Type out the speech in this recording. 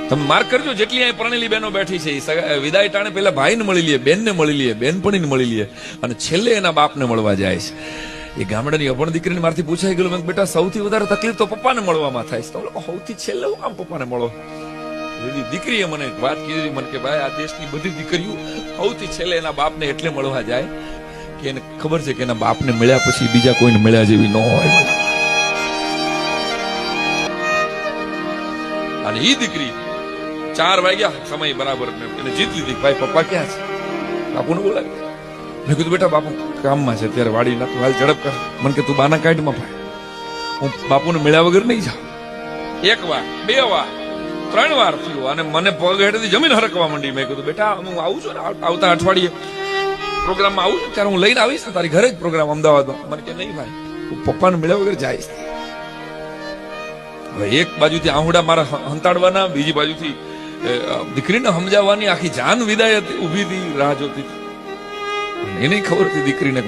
તમે માર્ક કરજો, જેટલી અહીં પરણેલી બહેનો બેઠી છે એ વિદાય ટાણે પેલા ભાઈને મળી લે, બેનને મળી લે, બેનપણીને મળી લે, અને છેલ્લે એના બાપને મળવા જાય છે. એ ગામડાની અભણ દીકરીને મારથી પૂછાઈ ગયેલું, મેં બેટા સૌથી વધારે તકલીફ તો પપ્પાને મળવામાં થાય છે. તો સૌથી છેલ્લે હું આમ પપ્પાને મળો. દીકરીએ મને વાત કીધી, મને કે ભાઈ આ દેશની બધી દીકરીઓ સૌથી છેલ્લે એના બાપને એટલે મળવા જાય કે એને ખબર છે કે એના બાપને મળ્યા પછી બીજા કોઈને મળ્યા જેવી ન હોય. અને એ દીકરી 4 વાગ્યા સમય બરાબર એને જીત લીધી. ભાઈ પપ્પા ક્યાં છે? બાપુને બોલાવી. મેં કીધું બેટા બાપુ કામમાં છે અત્યારે, વાડી ના, તું હાલ ઝડપ કર. મને કે તું બાના કાઢમાં ભાઈ, હું બાપુને મળ્યા વગર નહીં જાઉં. 1 વાર 2 વાર 3 વાર થયું અને મને પગ હેઠળથી જમીન હરકવા માંડી. મેં કીધું બેટા હું આવું છું ને આવતા અઠવાડિયે પ્રોગ્રામમાં આવું છું, ત્યારે હું લઈને આવીશ ને તારી ઘરે જ પ્રોગ્રામ અમદાવાદમાં. મને કે નહીં ભાઈ, હું પપ્પાને મળ્યા વગર જઈશ. હવે એક બાજુથી આહુડા મારા હંતાડવાના, બીજી બાજુથી દીકરીને સમજાવવાની આખી જાન વિદાય ઉભી હતી, રાહ જોતી. એને ખબર હતી દીકરીને